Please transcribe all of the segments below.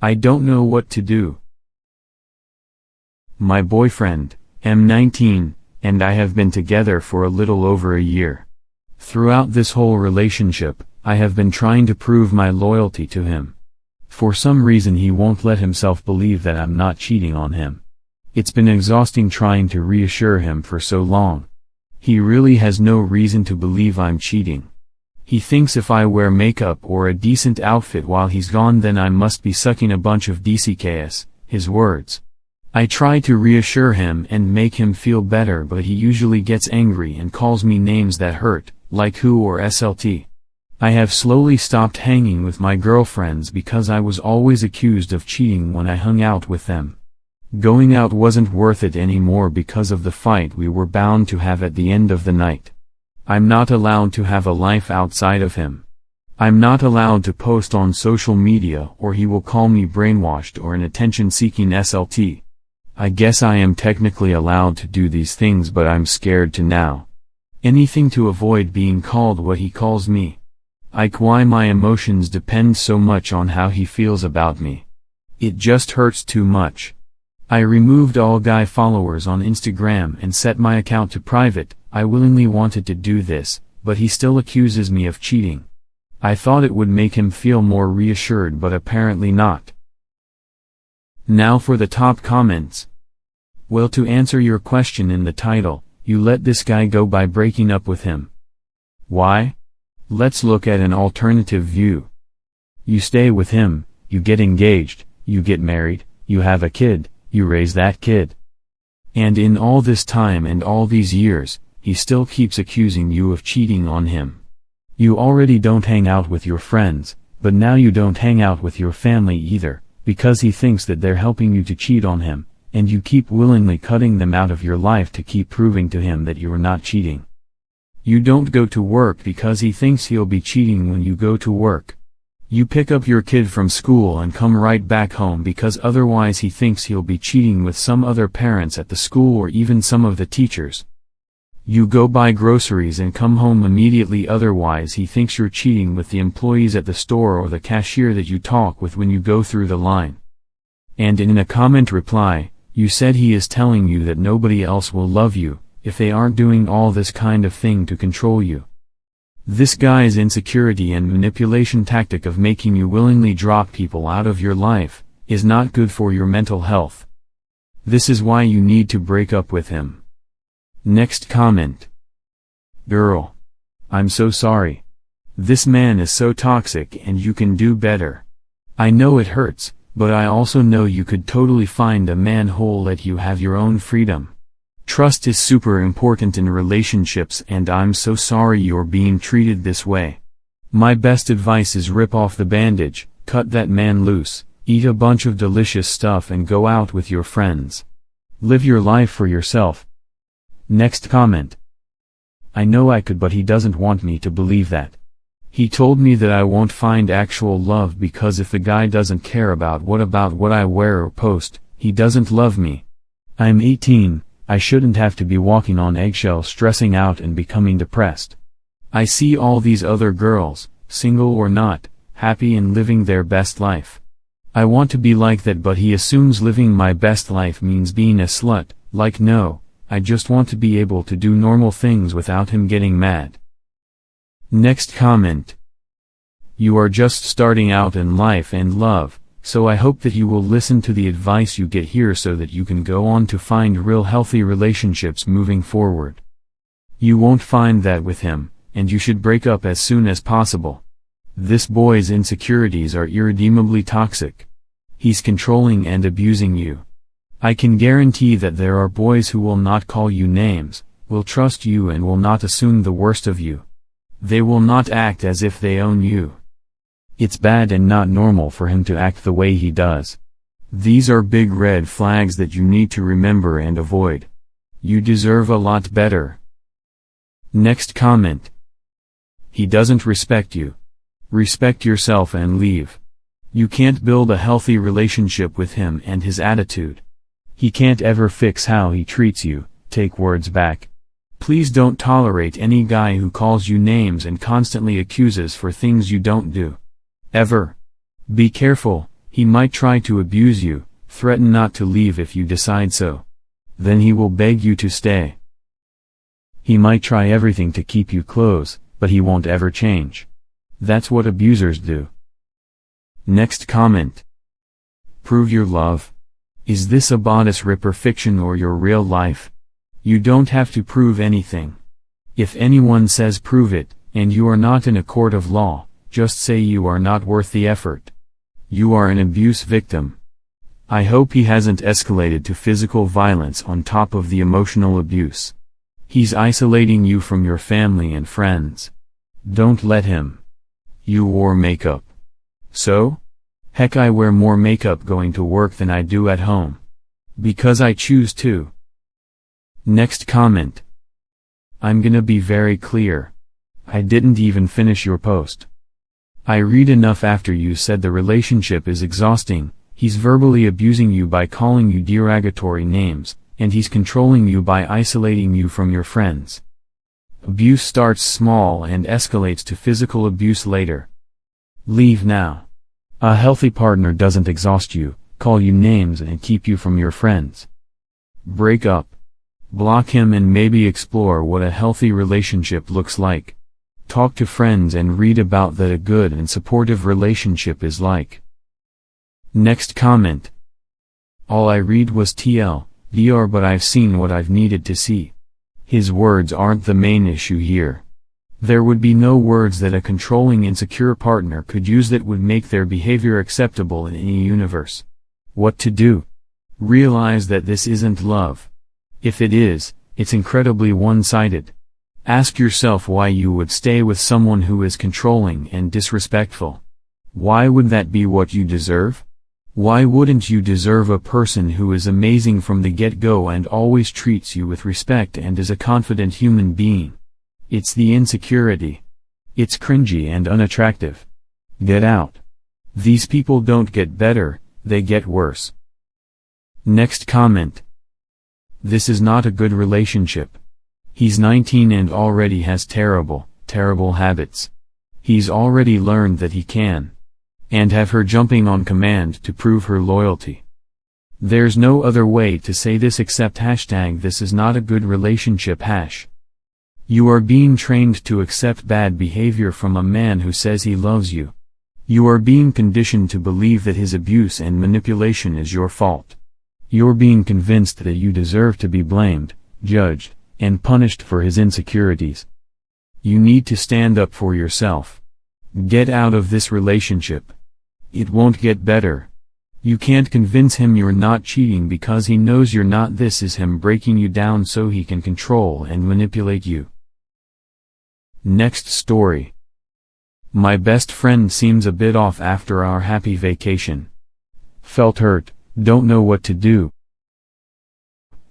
I don't know what to do. My boyfriend, I'm 19, and I have been together for a little over a year. Throughout this whole relationship, I have been trying to prove my loyalty to him. For some reason he won't let himself believe that I'm not cheating on him. It's been exhausting trying to reassure him for so long. He really has no reason to believe I'm cheating. He thinks if I wear makeup or a decent outfit while he's gone then I must be sucking a bunch of DCKS, his words. I try to reassure him and make him feel better, but he usually gets angry and calls me names that hurt, like who or SLT. I have slowly stopped hanging with my girlfriends because I was always accused of cheating when I hung out with them. Going out wasn't worth it anymore because of the fight we were bound to have at the end of the night. I'm not allowed to have a life outside of him. I'm not allowed to post on social media or he will call me brainwashed or an attention-seeking SLT. I guess I am technically allowed to do these things, but I'm scared to now. Anything to avoid being called what he calls me. Why my emotions depend so much on how he feels about me. It just hurts too much. I removed all guy followers on Instagram and set my account to private. I willingly wanted to do this, but he still accuses me of cheating. I thought it would make him feel more reassured, but apparently not. Now for the top comments. Well, to answer your question in the title, you let this guy go by breaking up with him. Why? Let's look at an alternative view. You stay with him, you get engaged, you get married, you have a kid, you raise that kid. And in all this time and all these years, he still keeps accusing you of cheating on him. You already don't hang out with your friends, but now you don't hang out with your family either, because he thinks that they're helping you to cheat on him, and you keep willingly cutting them out of your life to keep proving to him that you're not cheating. You don't go to work because he thinks he'll be cheating when you go to work. You pick up your kid from school and come right back home because otherwise he thinks he'll be cheating with some other parents at the school or even some of the teachers. You go buy groceries and come home immediately, otherwise he thinks you're cheating with the employees at the store or the cashier that you talk with when you go through the line. And in a comment reply, you said he is telling you that nobody else will love you if they aren't doing all this kind of thing to control you. This guy's insecurity and manipulation tactic of making you willingly drop people out of your life is not good for your mental health. This is why you need to break up with him. Next comment. Girl. I'm so sorry. This man is so toxic and you can do better. I know it hurts, but I also know you could totally find a man who'll let you have your own freedom. Trust is super important in relationships, and I'm so sorry you're being treated this way. My best advice is rip off the bandage, cut that man loose, eat a bunch of delicious stuff and go out with your friends. Live your life for yourself. Next comment. I know I could, but he doesn't want me to believe that. He told me that I won't find actual love because if the guy doesn't care about what I wear or post, he doesn't love me. I'm 18, I shouldn't have to be walking on eggshells, stressing out and becoming depressed. I see all these other girls, single or not, happy and living their best life. I want to be like that, but he assumes living my best life means being a slut. Like, no. I just want to be able to do normal things without him getting mad. Next comment. You are just starting out in life and love, so I hope that you will listen to the advice you get here so that you can go on to find real healthy relationships moving forward. You won't find that with him, and you should break up as soon as possible. This boy's insecurities are irredeemably toxic. He's controlling and abusing you. I can guarantee that there are boys who will not call you names, will trust you and will not assume the worst of you. They will not act as if they own you. It's bad and not normal for him to act the way he does. These are big red flags that you need to remember and avoid. You deserve a lot better. Next comment. He doesn't respect you. Respect yourself and leave. You can't build a healthy relationship with him and his attitude. He can't ever fix how he treats you. Take words back. Please don't tolerate any guy who calls you names and constantly accuses for things you don't do. Ever. Be careful, He might try to abuse you, threaten not to leave if you decide so. Then he will beg you to stay. He might try everything to keep you close, but he won't ever change. That's what abusers do. Next comment. Prove your love. Is this a bodice ripper fiction or your real life? You don't have to prove anything. If anyone says prove it, and you are not in a court of law, just say you are not worth the effort. You are an abuse victim. I hope he hasn't escalated to physical violence on top of the emotional abuse. He's isolating you from your family and friends. Don't let him. You wore makeup. So? Heck, I wear more makeup going to work than I do at home. Because I choose to. Next comment. I'm gonna be very clear. I didn't even finish your post. I read enough after you said the relationship is exhausting. He's verbally abusing you by calling you derogatory names, and he's controlling you by isolating you from your friends. Abuse starts small and escalates to physical abuse later. Leave now. A healthy partner doesn't exhaust you, call you names and keep you from your friends. Break up. Block him and maybe explore what a healthy relationship looks like. Talk to friends and read about that a good and supportive relationship is like. Next comment. All I read was TLDR, but I've seen what I've needed to see. His words aren't the main issue here. There would be no words that a controlling, insecure partner could use that would make their behavior acceptable in any universe. What to do? Realize that this isn't love. If it is, it's incredibly one-sided. Ask yourself why you would stay with someone who is controlling and disrespectful. Why would that be what you deserve? Why wouldn't you deserve a person who is amazing from the get-go and always treats you with respect and is a confident human being? It's the insecurity. It's cringy and unattractive. Get out. These people don't get better, they get worse. Next comment. This is not a good relationship. He's 19 and already has terrible habits. He's already learned that he can. And have her jumping on command to prove her loyalty. There's no other way to say this except #this is not a good relationship #. You are being trained to accept bad behavior from a man who says he loves you. You are being conditioned to believe that his abuse and manipulation is your fault. You're being convinced that you deserve to be blamed, judged, and punished for his insecurities. You need to stand up for yourself. Get out of this relationship. It won't get better. You can't convince him you're not cheating because he knows you're not. This is him breaking you down so he can control and manipulate you. Next story. My best friend seems a bit off after our happy vacation. Felt hurt, don't know what to do.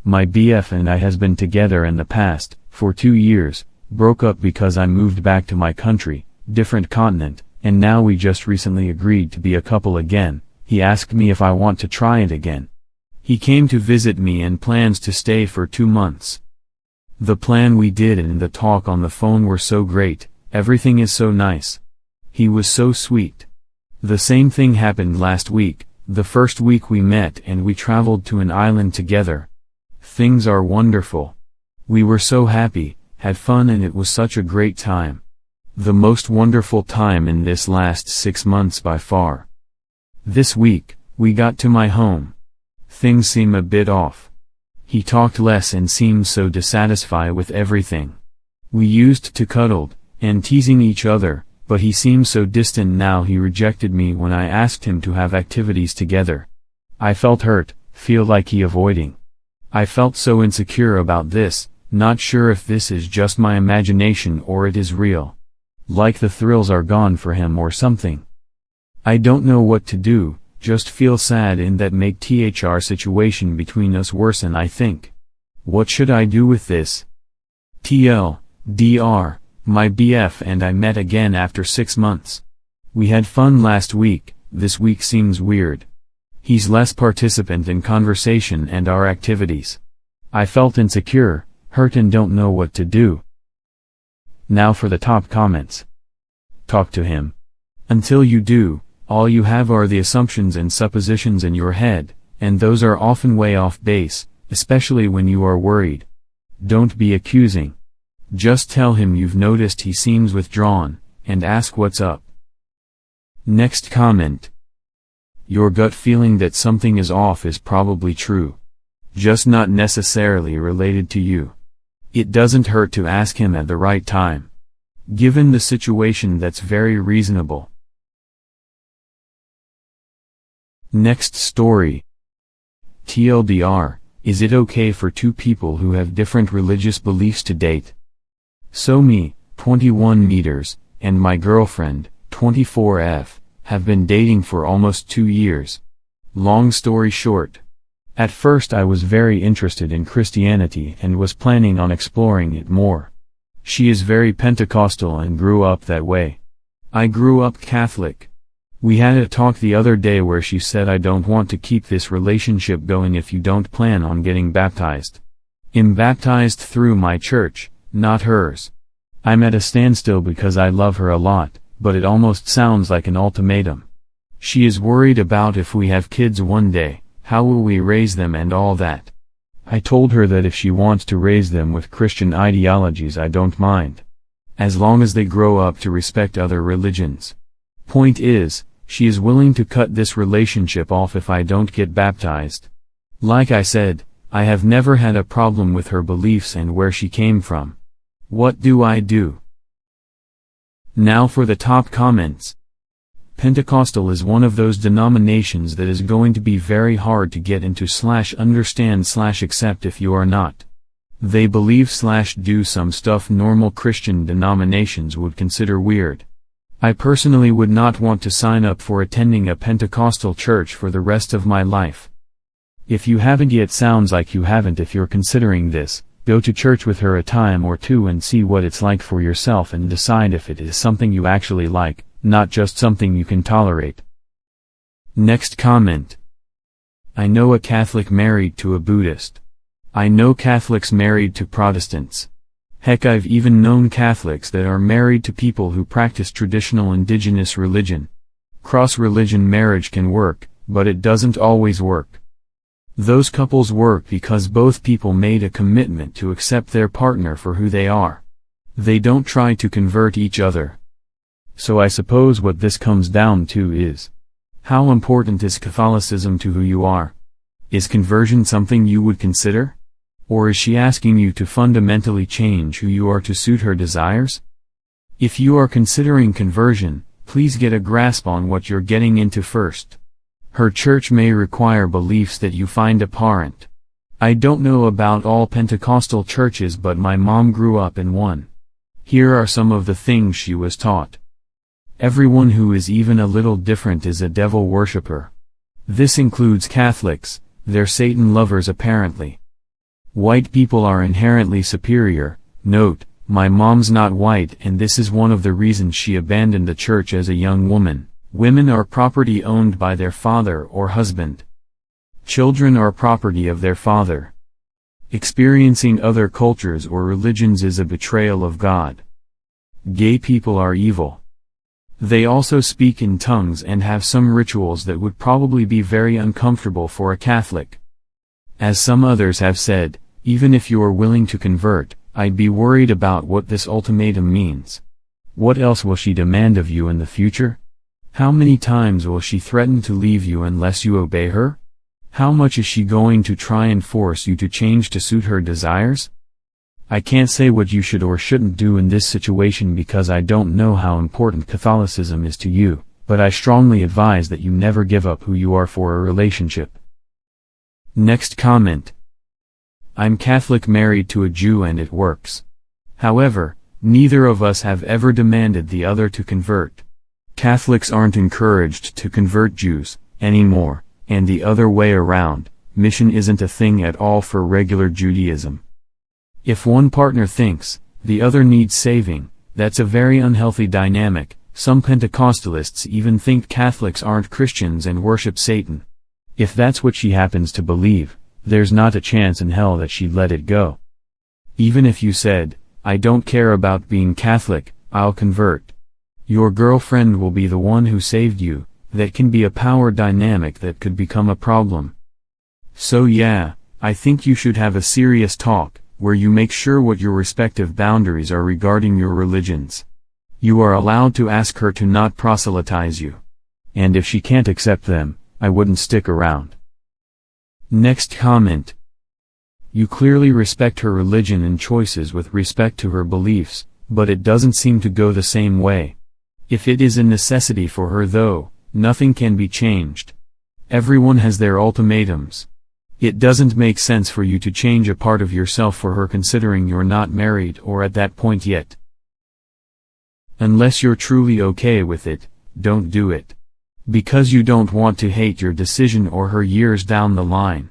My BF and I has been together in the past, for 2 years, broke up because I moved back to my country, different continent, and now we just recently agreed to be a couple again. He asked me if I want to try it again. He came to visit me and plans to stay for 2 months. The plan we did and the talk on the phone were so great, everything is so nice. He was so sweet. The same thing happened last week, the first week we met and we traveled to an island together. Things are wonderful. We were so happy, had fun, and it was such a great time. The most wonderful time in this last 6 months by far. This week, we got to my home. Things seem a bit off. He talked less and seemed so dissatisfied with everything. We used to cuddle, and teasing each other, but he seems so distant now. He rejected me when I asked him to have activities together. I felt hurt, feel like he avoiding. I felt so insecure about this, not sure if this is just my imagination or it is real. Like the thrills are gone for him or something. I don't know what to do, just feel sad in that make thr situation between us worsen. I think. What should I do with this? TLDR, my BF and I met again after 6 months. We had fun last week, this week seems weird. He's less participant in conversation and our activities. I felt insecure, hurt and don't know what to do. Now for the top comments. Talk to him. Until you do, All you have are the assumptions and suppositions in your head, and those are often way off base, especially when you are worried. Don't be accusing. Just tell him you've noticed he seems withdrawn, and ask what's up. Next comment. Your gut feeling that something is off is probably true. Just not necessarily related to you. It doesn't hurt to ask him at the right time. Given the situation, that's very reasonable. Next story. TLDR, is it okay for two people who have different religious beliefs to date? So me, 21 meters, and my girlfriend, 24F, have been dating for almost 2 years. Long story short. At first I was very interested in Christianity and was planning on exploring it more. She is very Pentecostal and grew up that way. I grew up Catholic. We had a talk the other day where she said, I don't want to keep this relationship going if you don't plan on getting baptized. I'm baptized through my church, not hers. I'm at a standstill because I love her a lot, but it almost sounds like an ultimatum. She is worried about if we have kids one day, how will we raise them and all that. I told her that if she wants to raise them with Christian ideologies, I don't mind. As long as they grow up to respect other religions. Point is, she is willing to cut this relationship off if I don't get baptized. Like I said, I have never had a problem with her beliefs and where she came from. What do I do? Now for the top comments. Pentecostal is one of those denominations that is going to be very hard to get into / understand / accept if you are not. They believe / do some stuff normal Christian denominations would consider weird. I personally would not want to sign up for attending a Pentecostal church for the rest of my life. If you haven't yet, sounds like you haven't. If you're considering this, go to church with her a time or two and see what it's like for yourself and decide if it is something you actually like, not just something you can tolerate. Next comment. I know a Catholic married to a Buddhist. I know Catholics married to Protestants. Heck, I've even known Catholics that are married to people who practice traditional indigenous religion. Cross-religion marriage can work, but it doesn't always work. Those couples work because both people made a commitment to accept their partner for who they are. They don't try to convert each other. So I suppose what this comes down to is, how important is Catholicism to who you are? Is conversion something you would consider? Or is she asking you to fundamentally change who you are to suit her desires? If you are considering conversion, please get a grasp on what you're getting into first. Her church may require beliefs that you find abhorrent. I don't know about all Pentecostal churches, but my mom grew up in one. Here are some of the things she was taught. Everyone who is even a little different is a devil worshipper. This includes Catholics, they're Satan lovers apparently. White people are inherently superior. Note, my mom's not white, and this is one of the reasons she abandoned the church as a young woman. Women are property owned by their father or husband. Children are property of their father. Experiencing other cultures or religions is a betrayal of God. Gay people are evil. They also speak in tongues and have some rituals that would probably be very uncomfortable for a Catholic. As some others have said, even if you are willing to convert, I'd be worried about what this ultimatum means. What else will she demand of you in the future? How many times will she threaten to leave you unless you obey her? How much is she going to try and force you to change to suit her desires? I can't say what you should or shouldn't do in this situation because I don't know how important Catholicism is to you, but I strongly advise that you never give up who you are for a relationship. Next comment. I'm Catholic married to a Jew and it works. However, neither of us have ever demanded the other to convert. Catholics aren't encouraged to convert Jews anymore, and the other way around, mission isn't a thing at all for regular Judaism. If one partner thinks the other needs saving, that's a very unhealthy dynamic. Some Pentecostalists even think Catholics aren't Christians and worship Satan. If that's what she happens to believe, there's not a chance in hell that she'd let it go. Even if you said, I don't care about being Catholic, I'll convert. Your girlfriend will be the one who saved you, that can be a power dynamic that could become a problem. So yeah, I think you should have a serious talk, where you make sure what your respective boundaries are regarding your religions. You are allowed to ask her to not proselytize you. And if she can't accept them, I wouldn't stick around. Next comment. You clearly respect her religion and choices with respect to her beliefs, but it doesn't seem to go the same way. If it is a necessity for her though, nothing can be changed. Everyone has their ultimatums. It doesn't make sense for you to change a part of yourself for her considering you're not married or at that point yet. Unless you're truly okay with it, don't do it. Because you don't want to hate your decision or her years down the line.